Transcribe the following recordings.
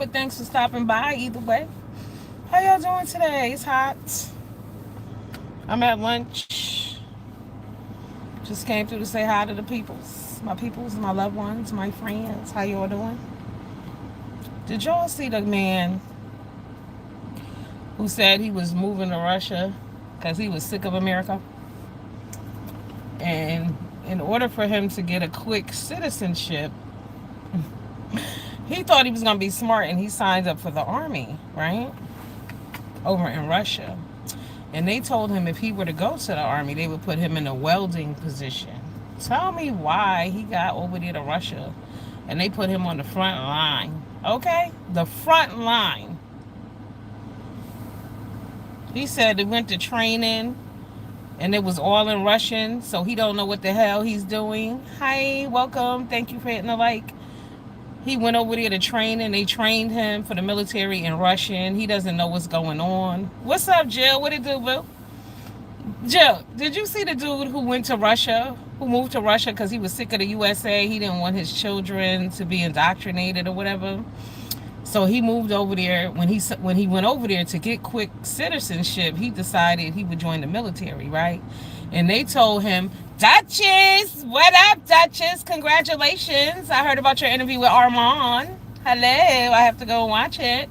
but thanks for stopping by either way. How y'all doing today? It's hot. I'm at lunch. Just came through to say hi to the peoples, my loved ones, my friends. How y'all doing? Did y'all see the man who said he was moving to Russia because he was sick of America? And in order for him to get a quick citizenship, he thought he was going to be smart and he signed up for the army, right? Over in Russia. And they told him if he were to go to the army, they would put him in a welding position. Tell me why he got over there to Russia and they put him on the front line. Okay? The front line. He said he went to training and it was all in Russian, so he don't know what the hell he's doing. Hi, welcome. Thank you for hitting the like. He went over there to train and they trained him for the military in Russian. He doesn't know what's going on. What's up, Jill? What it do, boo? Jill, did you see the dude who went to Russia, who moved to Russia because he was sick of the USA? He didn't want his children to be indoctrinated or whatever. So he moved over there. When he went over there to get quick citizenship, he decided he would join the military, right? And they told him, Duchess, what up, Duchess? Congratulations. I heard about your interview with Armand. Hello, I have to go watch it.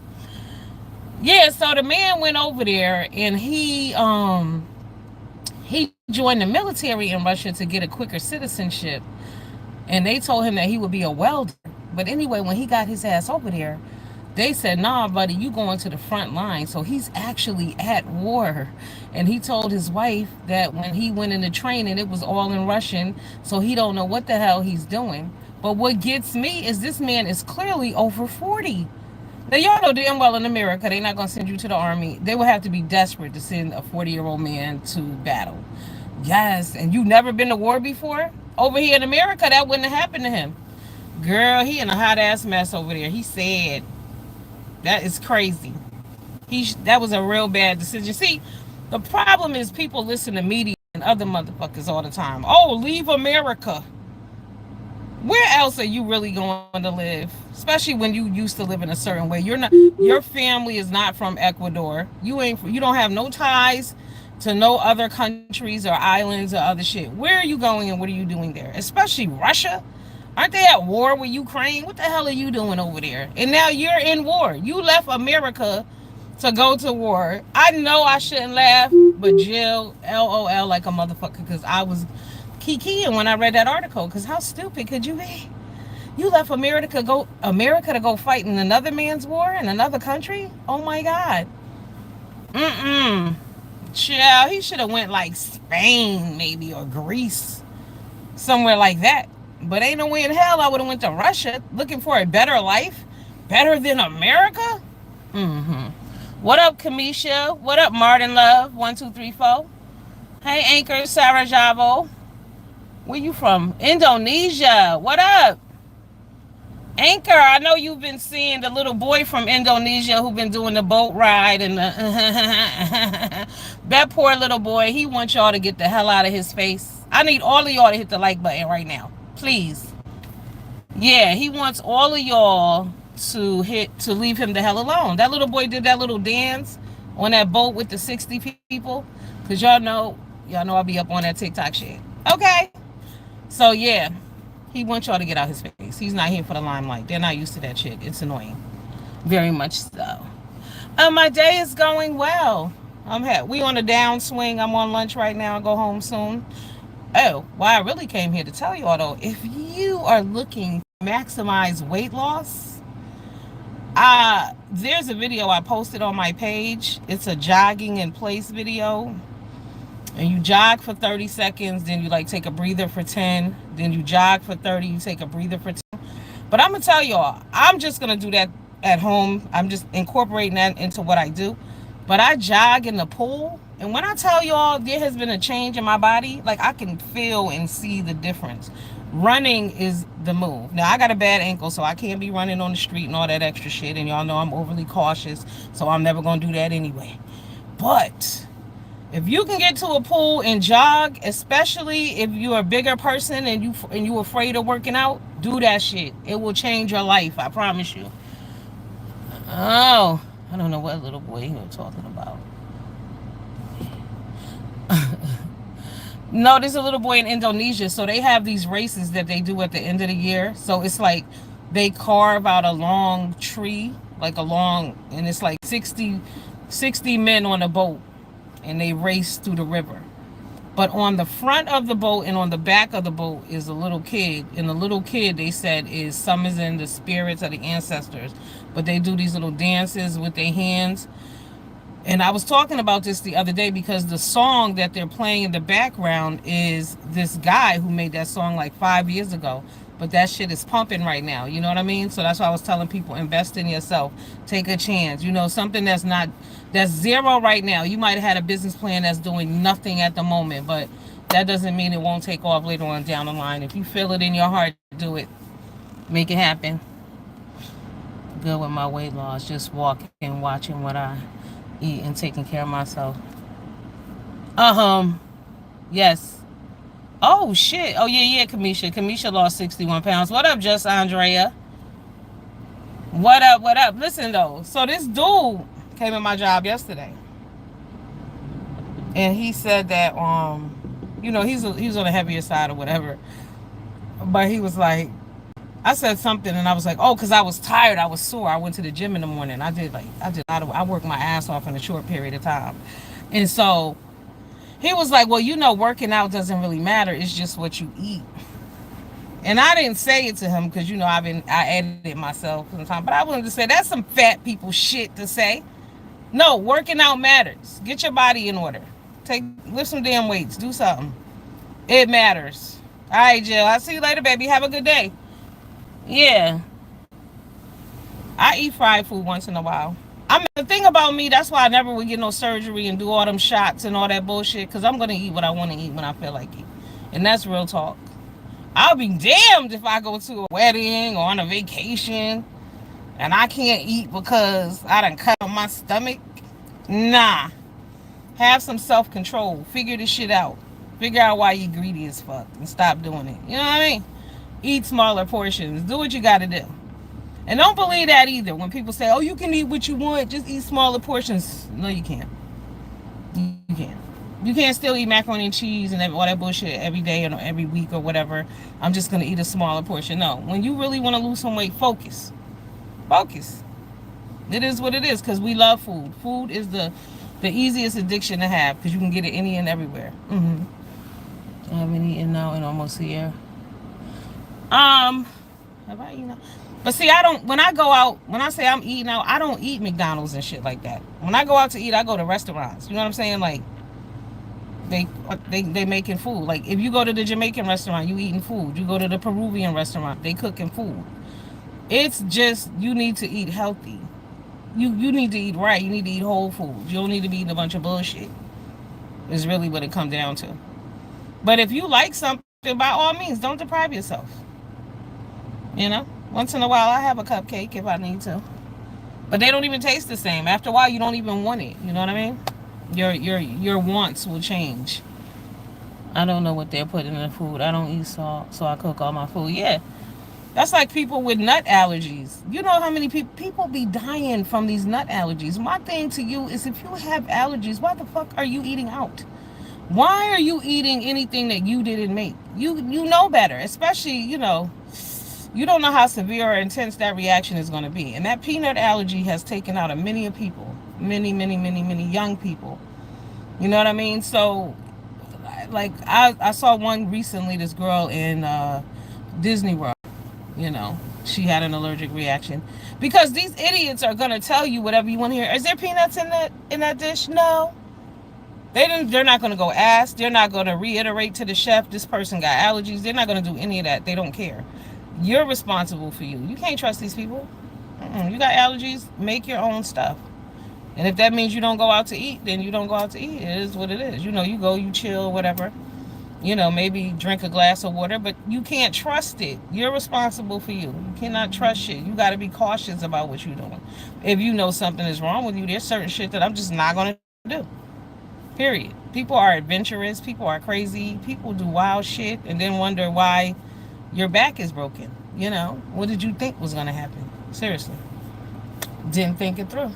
Yeah, so the man went over there and he joined the military in Russia to get a quicker citizenship. And they told him that he would be a welder. But anyway, when he got his ass over there, they said, nah, buddy, you going to the front line. So he's actually at war. And he told his wife that when he went into training, it was all in Russian. So he don't know what the hell he's doing. But what gets me is this man is clearly over 40. Now, y'all know damn well in America, they're not going to send you to the army. They would have to be desperate to send a 40-year-old man to battle. Yes, and you never been to war before? Over here in America, that wouldn't have happened to him. Girl, he in a hot-ass mess over there. He said, that is crazy. That was a real bad decision. See, the problem is people listen to media and other motherfuckers all the time. Oh, leave America. Where else are you really going to live? Especially when you used to live in a certain way. Your family is not from Ecuador. You don't have no ties to no other countries or islands or other shit. Where are you going and what are you doing there? Especially Russia. Aren't they at war with Ukraine? What the hell are you doing over there? And now you're in war. You left America to go to war. I know I shouldn't laugh, but Jill, LOL like a motherfucker, because I was kikiing when I read that article. Because how stupid could you be? You left America to go fight in another man's war in another country? Oh my God. Child, he should have went like Spain maybe or Greece. Somewhere like that. But ain't no way in hell I would have went to Russia looking for a better life. Better than America? What up, Kamisha? What up, Martin Love? 1234. Hey, Anchor Sarajevo. Where you from? Indonesia. What up? Anchor, I know you've been seeing the little boy from Indonesia who been doing the boat ride and that poor little boy, he wants y'all to get the hell out of his face. I need all of y'all to hit the like button right now. Please. Yeah, he wants all of y'all to leave him the hell alone. That little boy did that little dance on that boat with the 60 people. Because y'all know I'll be up on that TikTok shit. Okay. So yeah, he wants y'all to get out his face. He's not here for the limelight. They're not used to that shit. It's annoying. Very much so. My day is going well. We on a downswing. I'm on lunch right now. I'll go home soon. Oh, why I really came here to tell you all though, if you are looking to maximize weight loss, there's a video I posted on my page. It's a jogging in place video. And you jog for 30 seconds, then you like take a breather for 10, then you jog for 30, you take a breather for 10. But I'm gonna tell y'all, I'm just gonna do that at home. I'm just incorporating that into what I do. But I jog in the pool, and when I tell y'all there has been a change in my body, like I can feel and see the difference. Running is the move. Now I got a bad ankle, so I can't be running on the street and all that extra shit, and y'all know I'm overly cautious, so I'm never gonna do that anyway. But if you can get to a pool and jog, especially if you're a bigger person and you afraid of working out, do that shit. It will change your life, I promise you. Oh, I don't know what little boy he was talking about. No, there's a little boy in Indonesia. So they have these races that they do at the end of the year. So it's like they carve out a long tree, like a long, and it's like 60 men on a boat, and they race through the river. But on the front of the boat and on the back of the boat is a little kid. And the little kid, they said, is summons in the spirits of the ancestors. But they do these little dances with their hands. And I was talking about this the other day because the song that they're playing in the background is this guy who made that song like 5 years ago. But that shit is pumping right now. You know what I mean? So that's why I was telling people, invest in yourself. Take a chance. You know, something that's zero right now. You might have had a business plan that's doing nothing at the moment, but that doesn't mean it won't take off later on down the line. If you feel it in your heart, do it. Make it happen. Good with my weight loss. Just walking, watching what I eat and taking care of myself. Yes. Oh shit. Oh yeah, Kamisha. Kamisha lost 61 pounds. What up, Just Andrea? What up? What up? Listen though. So this dude came in my job yesterday, and he said that he's on the heavier side or whatever. But he was like, I said something and I was like, oh, because I was tired, I was sore. I went to the gym in the morning. I worked my ass off in a short period of time. And so he was like, well, working out doesn't really matter. It's just what you eat. And I didn't say it to him because, I edited myself sometimes. But I wanted to say that's some fat people shit to say. No, working out matters. Get your body in order. Lift some damn weights. Do something. It matters. All right, Jill. I'll see you later, baby. Have a good day. Yeah. I eat fried food once in a while. I mean, the thing about me, that's why I never would get no surgery and do all them shots and all that bullshit, because I'm going to eat what I want to eat when I feel like it. And that's real talk. I'll be damned if I go to a wedding or on a vacation and I can't eat because I done cut on my stomach. Nah. Have some self-control. Figure this shit out. Figure out why you're greedy as fuck and stop doing it. You know what I mean? Eat smaller portions. Do what you got to do. And don't believe that either. When people say, oh, you can eat what you want, just eat smaller portions. No, you can't. You can't. You can't still eat macaroni and cheese and all that bullshit every day or every week or whatever. I'm just going to eat a smaller portion. No. When you really want to lose some weight, focus. Focus. It is what it is because we love food. Food is the easiest addiction to have because you can get it any and everywhere. I haven't eaten now in almost a year. Have I eaten out? But see, I don't, when I go out, when I say I'm eating out, I don't eat McDonald's and shit like that. When I go out to eat, I go to restaurants. You know what I'm saying? Like, they making food. Like, if you go to the Jamaican restaurant, you eating food. You go to the Peruvian restaurant, they cooking food. It's just, you need to eat healthy. You need to eat right. You need to eat whole foods. You don't need to be eating a bunch of bullshit. Is really what it comes down to. But if you like something, by all means, don't deprive yourself. Once in a while I have a cupcake if I need to. But they don't even taste the same. After a while you don't even want it. You know what I mean? Your wants will change. I don't know what they're putting in the food. I don't eat salt, so I cook all my food. Yeah. That's like people with nut allergies. You know how many people be dying from these nut allergies. My thing to you is if you have allergies, why the fuck are you eating out? Why are you eating anything that you didn't make? You know better, especially, you don't know how severe or intense that reaction is going to be. And that peanut allergy has taken out many people. Many young people. You know what I mean? So, like, I saw one recently, this girl in Disney World. She had an allergic reaction. Because these idiots are going to tell you whatever you want to hear. Is there peanuts in that dish? No. They're not going to go ask. They're not going to reiterate to the chef, this person got allergies. They're not going to do any of that. They don't care. You're responsible for you. You can't trust these people. You got allergies, make your own stuff. And if that means you don't go out to eat, then you don't go out to eat. It is what it is. You go, you chill, whatever. Maybe drink a glass of water, but you can't trust it. You're responsible for you. You cannot trust shit. You got to be cautious about what you're doing. If you know something is wrong with you, there's certain shit that I'm just not going to do. Period. People are adventurous. People are crazy. People do wild shit and then wonder why your back is broken. What did you think was going to happen? Seriously. Didn't think it through.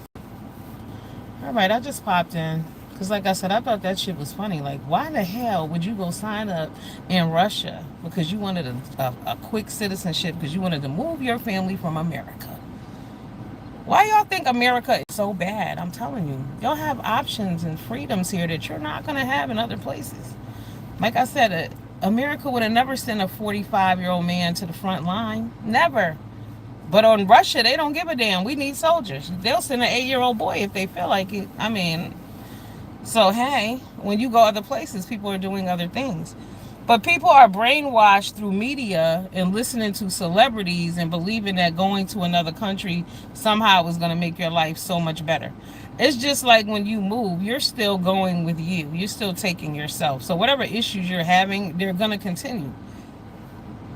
All right, I just popped in. Because, like I said, I thought that shit was funny. Like, why the hell would you go sign up in Russia because you wanted a quick citizenship because you wanted to move your family from America? Why y'all think America is so bad? I'm telling you. Y'all have options and freedoms here that you're not going to have in other places. Like I said, America would have never sent a 45-year-old man to the front line. Never. But on Russia, they don't give a damn. We need soldiers. They'll send an 8-year-old boy if they feel like it. I mean, so hey, when you go other places, people are doing other things. But people are brainwashed through media and listening to celebrities and believing that going to another country somehow is going to make your life so much better. It's just like when you move, you're still going with you. You're still taking yourself. So whatever issues you're having, they're going to continue.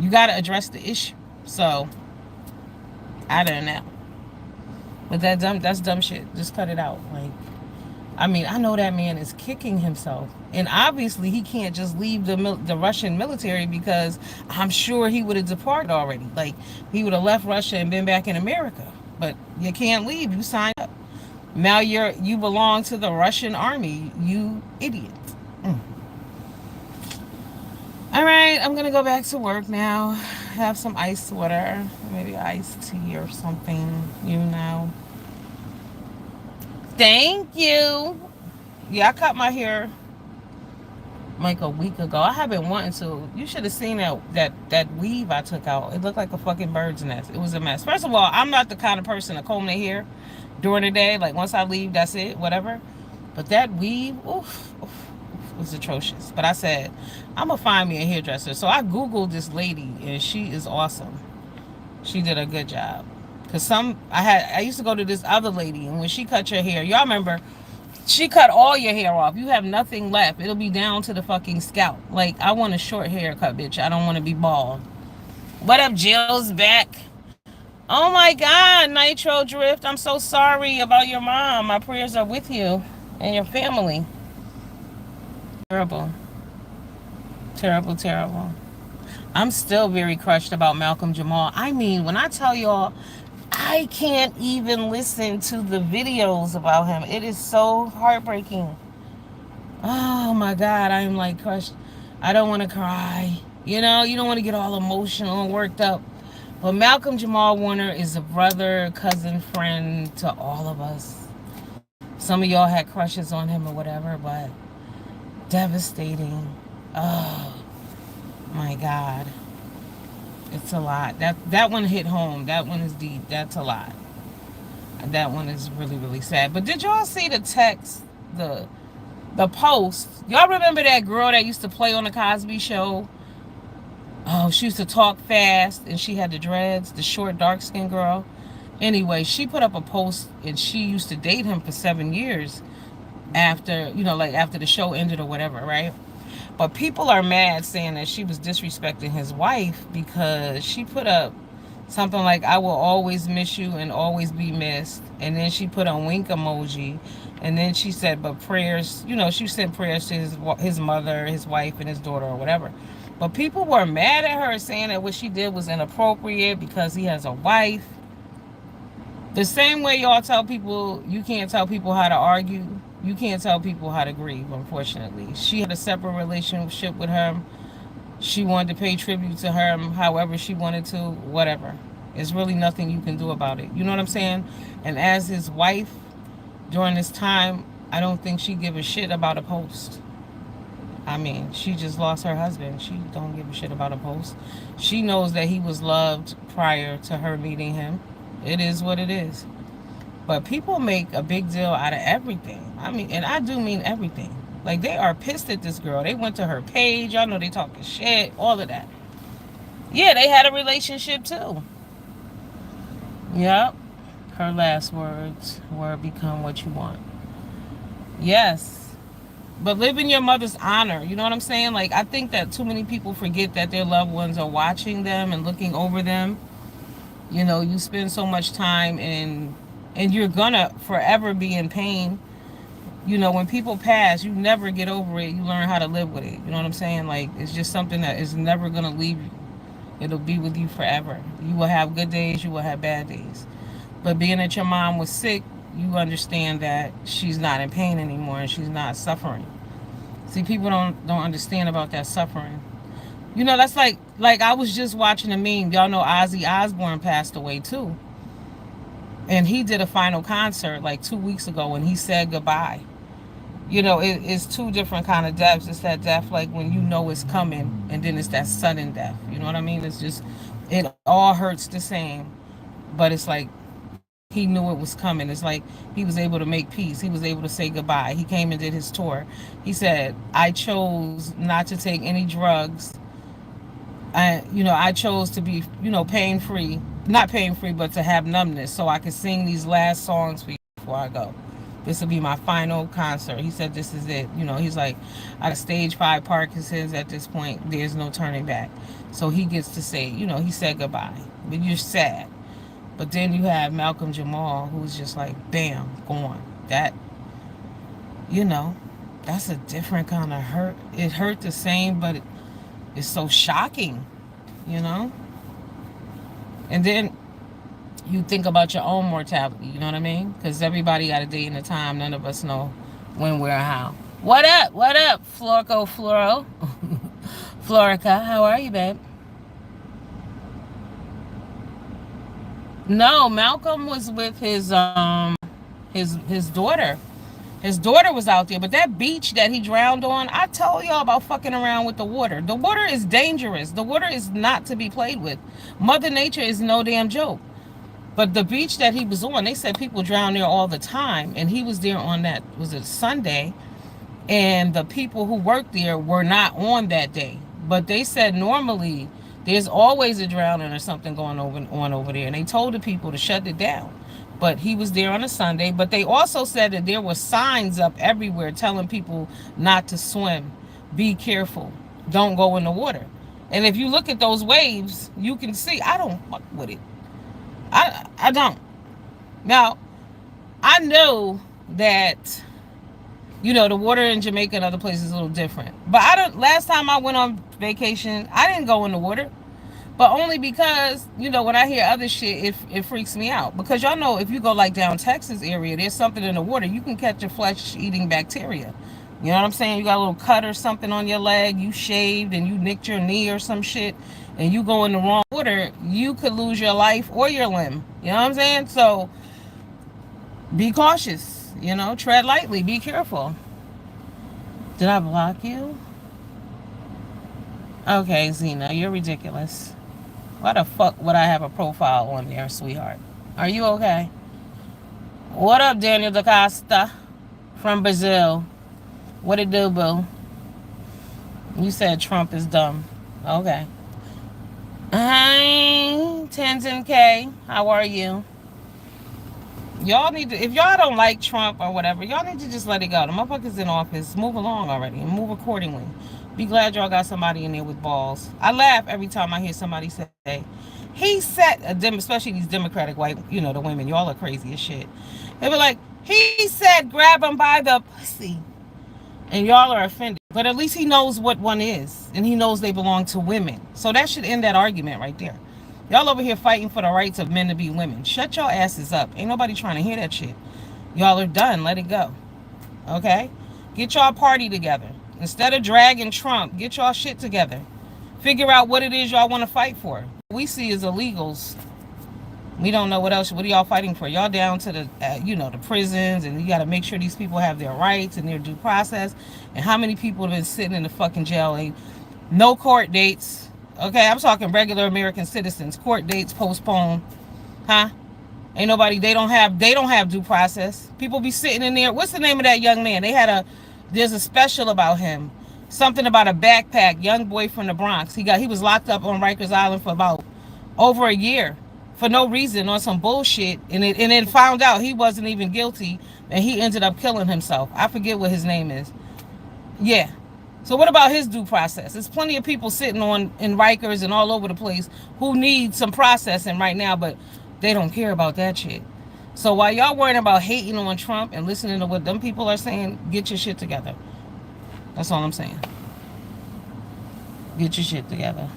You got to address the issue. So I don't know. But that's dumb shit. Just cut it out. Like, I mean, I know that man is kicking himself, and obviously he can't just leave the Russian military because I'm sure he would have departed already. Like he would have left Russia and been back in America. But you can't leave. You signed up. Now you belong to the Russian army. You idiot. Mm. All right, I'm gonna go back to work now. Have some ice water, maybe iced tea or something. You know. Thank you. Yeah, I cut my hair like a week ago. I have been wanting to. You should have seen that weave I took out. It looked like a fucking bird's nest. It was a mess. First of all, I'm not the kind of person to comb their hair during the day. Like once I leave, that's it, whatever. But that weave, was atrocious. But I said, I'm gonna find me a hairdresser. So I Googled this lady and she is awesome. She did a good job. Cause I used to go to this other lady and when she cut your hair, y'all remember she cut all your hair off. You have nothing left. It'll be down to the fucking scalp. Like, I want a short haircut, bitch. I don't want to be bald. What up, Jill's back? Oh my God, Nitro Drift. I'm so sorry about your mom. My prayers are with you and your family. Terrible. Terrible, terrible. I'm still very crushed about Malcolm Jamal. I mean, when I tell y'all, I can't even listen to the videos about him. It is so heartbreaking. Oh my God, I am like crushed. I don't want to cry. You know, you don't want to get all emotional and worked up. But Malcolm Jamal Warner is a brother, cousin, friend to all of us. Some of y'all had crushes on him or whatever, but devastating. Oh my God. It's a lot. That one hit home. That one is deep. That's a lot. That one is really, really sad. But did y'all see the text, the post? Y'all remember that girl that used to play on the Cosby Show? Oh, she used to talk fast and she had the dreads, the short, dark skinned girl. Anyway, she put up a post and she used to date him for 7 years after, like after the show ended or whatever, right? But people are mad saying that she was disrespecting his wife because she put up something like, I will always miss you and always be missed. And then she put a wink emoji. And then she said, but prayers, she sent prayers to his mother, his wife, and his daughter or whatever. But people were mad at her saying that what she did was inappropriate because he has a wife. The same way y'all tell people you can't tell people how to argue, you can't tell people how to grieve, unfortunately. She had a separate relationship with him. She wanted to pay tribute to her however she wanted to, whatever. There's really nothing you can do about it. You know what I'm saying? And as his wife, during this time, I don't think she give a shit about a post. I mean, she just lost her husband. She don't give a shit about a post. She knows that he was loved prior to her meeting him. It is what it is. But people make a big deal out of everything. I mean, and I do mean everything. Like, they are pissed at this girl. They went to her page. Y'all know they talking shit. All of that. Yeah, they had a relationship too. Yep. Her last words were, become what you want. Yes. But live in your mother's honor. You know what I'm saying? Like, I think that too many people forget that their loved ones are watching them and looking over them. You spend so much time and you're gonna forever be in pain. When people pass, you never get over it. You learn how to live with it. You know what I'm saying? Like, it's just something that is never gonna leave you. It'll be with you forever. You will have good days, you will have bad days. But being that your mom was sick, you understand that she's not in pain anymore and she's not suffering. See, people don't understand about that suffering. You know, that's like I was just watching a meme. Y'all know Ozzy Osbourne passed away too, and he did a final concert like 2 weeks ago, and he said goodbye. You know, it's two different kind of deaths. It's that death like when you know it's coming, and then it's that sudden death. You know what I mean? It's just it all hurts the same, but it's like he knew it was coming. It's like he was able to make peace. He was able to say goodbye. He came and did his tour. He said, "I chose not to take any drugs. I chose to be, pain free, not pain free, but to have numbness, so I could sing these last songs for you before I go. This will be my final concert." He said, "This is it." He's like, "I got stage 5 Parkinson's at this point. There's no turning back." So he gets to say, he said goodbye, but you're sad. But then you have Malcolm Jamal, who's just like, bam, gone. You know, that's a different kind of hurt. It hurt the same, but it's so shocking, you know? And then you think about your own mortality, you know what I mean? Because everybody got a day and a time. None of us know when, where, how. What up? What up, Florco Floro? Florica, how are you, babe? No, Malcolm was with his daughter. His daughter was out there, but that beach that he drowned on, I told y'all about fucking around with the water. The water is dangerous. The water is not to be played with. Mother Nature is no damn joke. But the beach that he was on, they said people drown there all the time, and he was there on that, was it Sunday? And the people who worked there were not on that day. But they said normally there's always a drowning or something going on over there, and they told the people to shut it down. But he was there on a Sunday. But they also said that there were signs up everywhere telling people not to swim, be careful, don't go in the water. And if you look at those waves, you can see, I don't fuck with it. I don't. Now, I know that, the water in Jamaica and other places is a little different. But last time I went on vacation, I didn't go in the water. But only because, when I hear other shit, it freaks me out. Because y'all know if you go like down Texas area, there's something in the water, you can catch a flesh-eating bacteria. You know what I'm saying? You got a little cut or something on your leg, you shaved and you nicked your knee or some shit, and you go in the wrong water, you could lose your life or your limb. You know what I'm saying? So be cautious, tread lightly, be careful. Did I block you? Okay, Zena, you're ridiculous. Why the fuck would I have a profile on there, sweetheart? Are you okay? What up, Daniel DaCosta from Brazil? What it do, boo? You said Trump is dumb. Okay. Hi, Tenzin K. How are you? Y'all need to, if y'all don't like Trump or whatever, y'all need to just let it go. The motherfucker's in office. Move along already and move accordingly. Be glad y'all got somebody in there with balls. I laugh every time I hear somebody say, he said, especially these Democratic white, the women, y'all are crazy as shit. They were like, he said grab him by the pussy. And y'all are offended. But at least he knows what one is. And he knows they belong to women. So that should end that argument right there. Y'all over here fighting for the rights of men to be women. Shut your asses up. Ain't nobody trying to hear that shit. Y'all are done. Let it go. Okay? Get y'all party together. Instead of dragging Trump, get y'all shit together. Figure out what it is y'all want to fight for. What we see is illegals. We don't know what else. What are y'all fighting for? Y'all down to the, the prisons, and you got to make sure these people have their rights and their due process. And how many people have been sitting in the fucking jail? Ain't no court dates. Okay, I'm talking regular American citizens. Court dates postponed. Huh? Ain't nobody. They don't have due process. People be sitting in there. What's the name of that young man? There's a special about him. Something about a backpack. Young boy from the Bronx. He was locked up on Rikers Island for about over a year for no reason on some bullshit, and then found out he wasn't even guilty, and he ended up killing himself. I forget what his name is. Yeah. So what about his due process? There's plenty of people sitting in Rikers and all over the place who need some processing right now, but they don't care about that shit. So while y'all worrying about hating on Trump and listening to what them people are saying, get your shit together. That's all I'm saying. Get your shit together.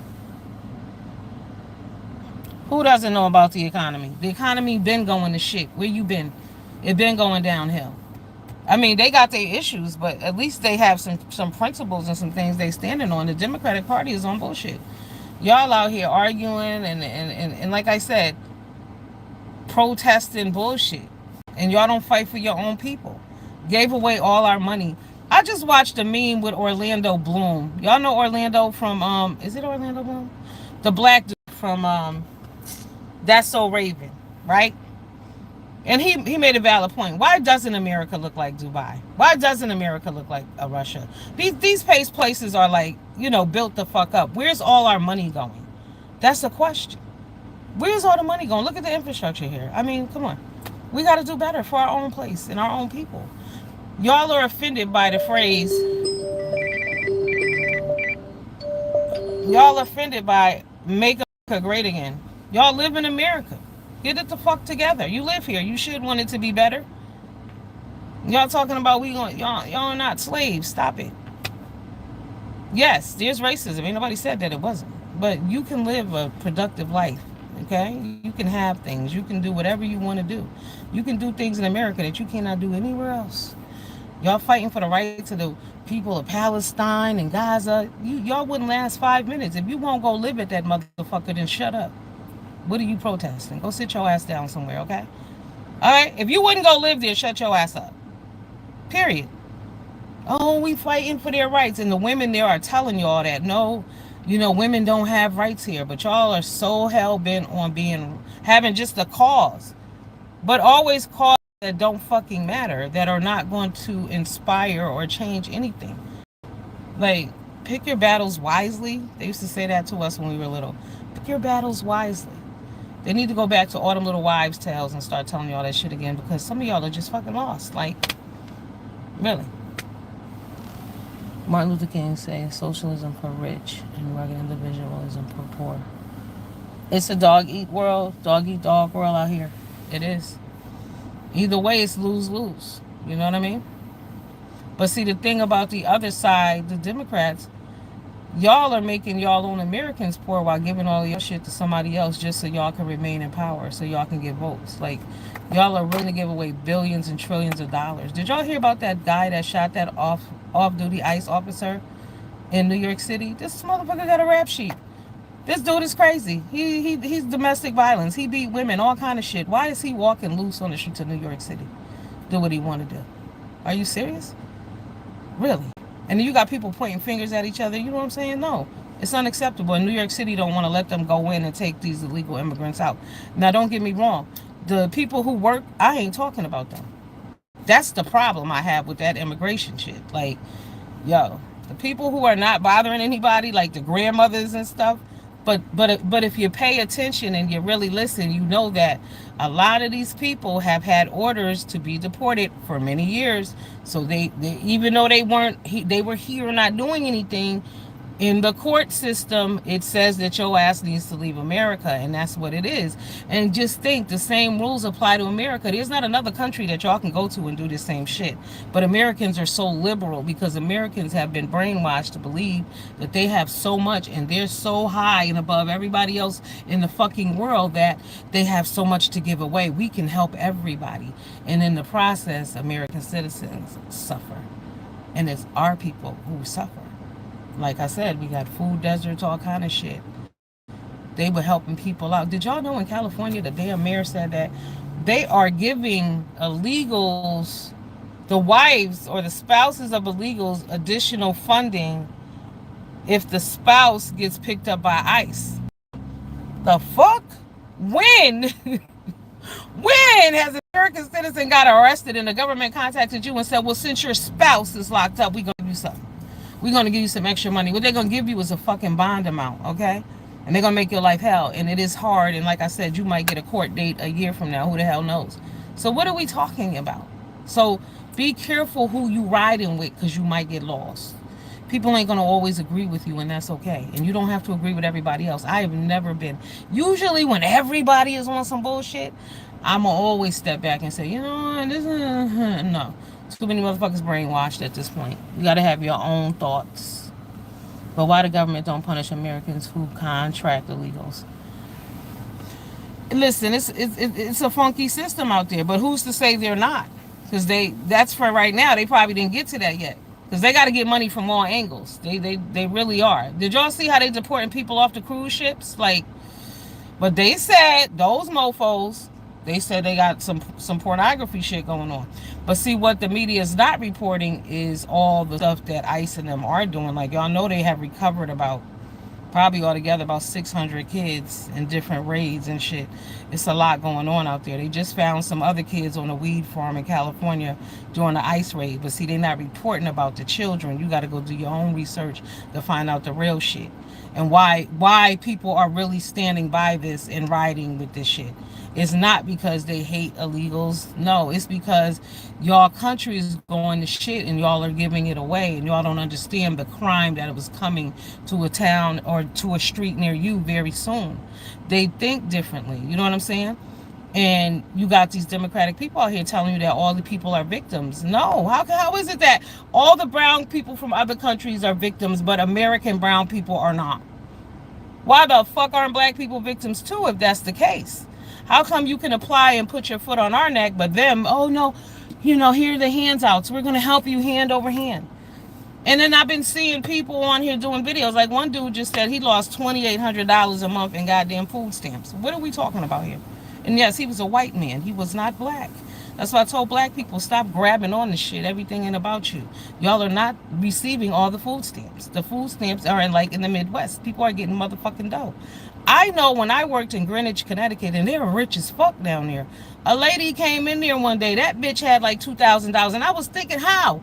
Who doesn't know about the economy? The economy been going to shit. Where you been? It been going downhill. I mean, they got their issues, but at least they have some principles and some things they standing on. The Democratic Party is on bullshit. Y'all out here arguing and like I said, protesting bullshit. And y'all don't fight for your own people. Gave away all our money. I just watched a meme with Orlando Bloom. Y'all know Orlando from is it Orlando Bloom? The black dude from That's So Raven, right? And he made a valid point. Why doesn't America look like Dubai? Why doesn't America look like Russia? These places are like, built the fuck up. Where's all our money going? That's the question. Where's all the money going? Look at the infrastructure here. I mean, come on. We got to do better for our own place and our own people. Y'all are offended by the phrase. Y'all offended by make America great again. Y'all live in America. Get it the fuck together. You live here. You should want it to be better. Y'all talking about y'all are not slaves. Stop it. Yes, there's racism. Ain't nobody said that it wasn't. But you can live a productive life. Okay? You can have things. You can do whatever you want to do. You can do things in America that you cannot do anywhere else. Y'all fighting for the rights of the people of Palestine and Gaza. Y'all wouldn't last 5 minutes. If you won't go live at that motherfucker, then shut up. What are you protesting? Go sit your ass down somewhere, okay? All right? If you wouldn't go live there, shut your ass up. Period. Oh, we fighting for their rights. And the women there are telling y'all that, no, women don't have rights here. But y'all are so hell-bent on having just a cause. But always cause that don't fucking matter, that are not going to inspire or change anything. Like, pick your battles wisely. They used to say that to us when we were little. Pick your battles wisely. They need to go back to all them little wives' tales and start telling y'all that shit again, because some of y'all are just fucking lost. Like, really. Martin Luther King says socialism for rich and rugged individualism for poor. It's a dog-eat world, dog-eat-dog world out here. It is. Either way, it's lose-lose. You know what I mean? But see, the thing about the other side, the Democrats, y'all are making y'all own Americans poor while giving all your shit to somebody else just so y'all can remain in power, so y'all can get votes. Like, y'all are willing to give away billions and trillions of dollars. Did y'all hear about that guy that shot that off-duty ICE officer in New York City? This motherfucker got a rap sheet. This dude is crazy. He's domestic violence. He beat women, all kind of shit. Why is he walking loose on the streets of New York City? Do what he want to do. Are you serious? Really? And then you got people pointing fingers at each other. You know what I'm saying? No. It's unacceptable. And New York City don't want to let them go in and take these illegal immigrants out. Now, don't get me wrong. The people who work, I ain't talking about them. That's the problem I have with that immigration shit. Like, yo, the people who are not bothering anybody, like the grandmothers and stuff, but if you pay attention and you really listen, you know that a lot of these people have had orders to be deported for many years. So they even though they were here not doing anything, in the court system, it says that your ass needs to leave America, and that's what it is. And just think, the same rules apply to America. There's not another country that y'all can go to and do the same shit. But Americans are so liberal because Americans have been brainwashed to believe that they have so much and they're so high and above everybody else in the fucking world that they have so much to give away. We can help everybody. And in the process, American citizens suffer. And it's our people who suffer. Like I said, we got food deserts, all kind of shit. They were helping people out. Did y'all know in California, the damn mayor said that they are giving illegals, the wives or the spouses of illegals, additional funding if the spouse gets picked up by ICE? The fuck? When? When has an American citizen got arrested and the government contacted you and said, well, since your spouse is locked up, we're going to give you something. We're going to give you some extra money. What they're going to give you is a fucking bond amount, okay? And they're going to make your life hell. And it is hard. And like I said, you might get a court date a year from now. Who the hell knows? So what are we talking about? So be careful who you riding with, because you might get lost. People ain't going to always agree with you, and that's okay. And you don't have to agree with everybody else. I have never been. Usually when everybody is on some bullshit, I'm going to always step back and say, you know, this is... No. Too many motherfuckers brainwashed at this point. You got to have your own thoughts. But why the government don't punish Americans who contract illegals? Listen, it's a funky system out there, but who's to say they're not? Because that's for right now. They probably didn't get to that yet. Because they got to get money from all angles. They really are. Did y'all see how they deporting people off the cruise ships? Like, but they said those mofo's. They said they got some pornography shit going on. But see, what the media is not reporting is all the stuff that ICE and them are doing. Like, y'all know they have recovered about probably altogether about 600 kids in different raids and shit. It's a lot going on out there. They just found some other kids on a weed farm in California during the ICE raid. But see, they're not reporting about the children. You got to go do your own research to find out the real shit and why people are really standing by this and riding with this shit. It's not because they hate illegals. No, it's because y'all country is going to shit and y'all are giving it away and y'all don't understand the crime that it was coming to a town or to a street near you very soon. They think differently. You know what I'm saying? And you got these democratic people out here telling you that all the people are victims. No, how is it that all the brown people from other countries are victims, but American brown people are not? Why the fuck aren't black people victims too if that's the case? How come you can apply and put your foot on our neck, but them, oh no, here are the handouts. We're going to help you hand over hand. And then I've been seeing people on here doing videos. Like one dude just said he lost $2,800 a month in goddamn food stamps. What are we talking about here? And yes, he was a white man. He was not black. That's why I told black people, stop grabbing on the shit, everything ain't about you. Y'all are not receiving all the food stamps. The food stamps are in the Midwest. People are getting motherfucking dough. I know when I worked in Greenwich, Connecticut, and they were rich as fuck down there. A lady came in there one day. That bitch had like $2,000. And I was thinking, how?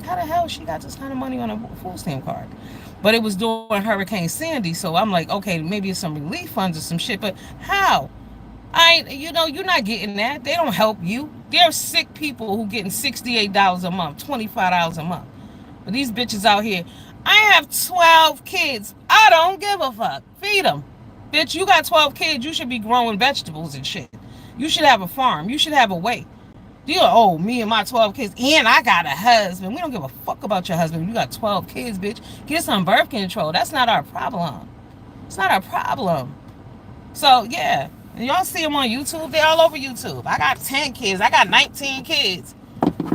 How the hell she got this kind of money on a food stamp card? But it was during Hurricane Sandy, so I'm like, okay, maybe it's some relief funds or some shit, but how? You're not getting that. They don't help you. There's sick people who getting $68 a month, $25 a month. But these bitches out here, I have 12 kids. I don't give a fuck. Feed them. Bitch, you got 12 kids. You should be growing vegetables and shit. You should have a farm. You should have a way. Me and my 12 kids, and I got a husband. We don't give a fuck about your husband. You got 12 kids, bitch. Get some birth control. That's not our problem. It's not our problem. So, yeah. And y'all see them on YouTube. They're all over YouTube. I got 10 kids. I got 19 kids.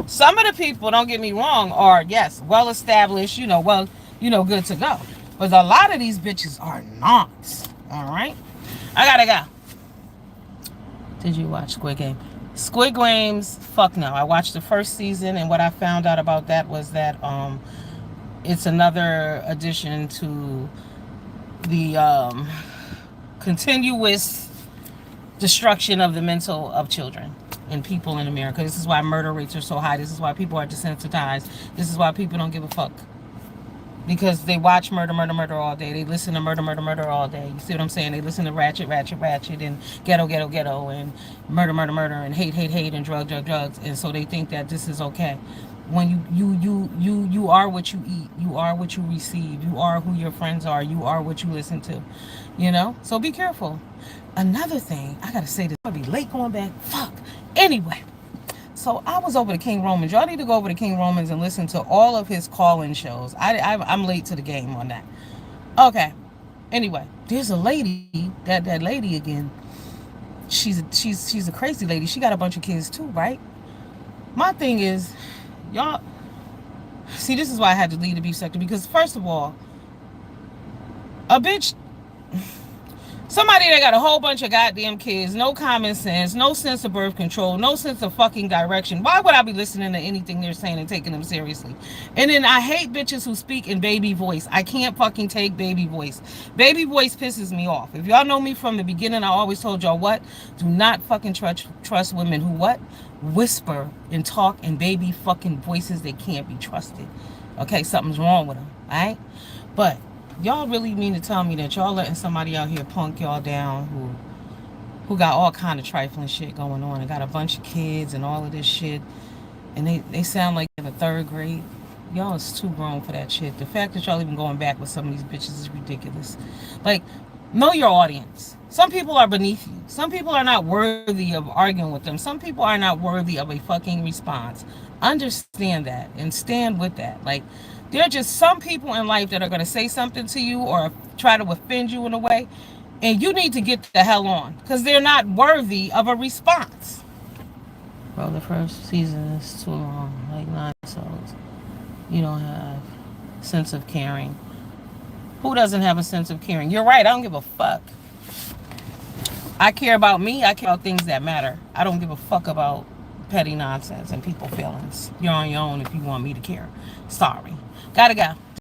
Some of the people, don't get me wrong, are, yes, well established, good to go. But a lot of these bitches are not. All right? I gotta go. Did you watch Squid Game? Squid Games, fuck no. I watched the first season, and what I found out about that was that it's another addition to the continuous destruction of the mental of children and people in America. This is why murder rates are so high. This is why people are desensitized. This is why people don't give a fuck. Because they watch murder all day. They listen to murder all day. You see what I'm saying? They listen to ratchet, and ghetto, and murder, and hate, and drugs. And so they think that this is okay. When you are what you eat. You are what you receive. You are who your friends are. You are what you listen to. So be careful. Another thing, I gotta say this. I'm gonna be late going back. Fuck. Anyway. So I was over to King Romans. Y'all need to go over to King Romans and listen to all of his call-in shows. I'm late to the game on that. Okay. Anyway, there's a lady, that lady again. She's a crazy lady. She got a bunch of kids too, right? My thing is, y'all see, this is why I had to leave the beef sector, because first of all, a bitch, somebody that got a whole bunch of goddamn kids, no common sense, no sense of birth control, no sense of fucking direction. Why would I be listening to anything they're saying and taking them seriously? And then I hate bitches who speak in baby voice. I can't fucking take baby voice. Baby voice pisses me off. If y'all know me from the beginning, I always told y'all what? Do not fucking trust women who what? Whisper and talk in baby fucking voices. They can't be trusted. Okay, something's wrong with them, all right? But y'all really mean to tell me that y'all letting somebody out here punk y'all down who got all kind of trifling shit going on and got a bunch of kids and all of this shit, and they sound like in the third grade? Y'all is too grown for that shit. The fact that y'all even going back with some of these bitches is ridiculous. Like, know your audience. Some people are beneath you. Some people are not worthy of arguing with them. Some people are not worthy of a fucking response. Understand that and stand with that. Like, there are just some people in life that are going to say something to you or try to offend you in a way, And you need to get the hell on because they're not worthy of a response. Well, the first season is too long, like 9 episodes. You don't have sense of caring. Who doesn't have a sense of caring? You're right. I don't give a fuck. I care about me. I care about things that matter. I don't give a fuck about petty nonsense and people feelings. You're on your own if you want me to care. Sorry. Gotta go.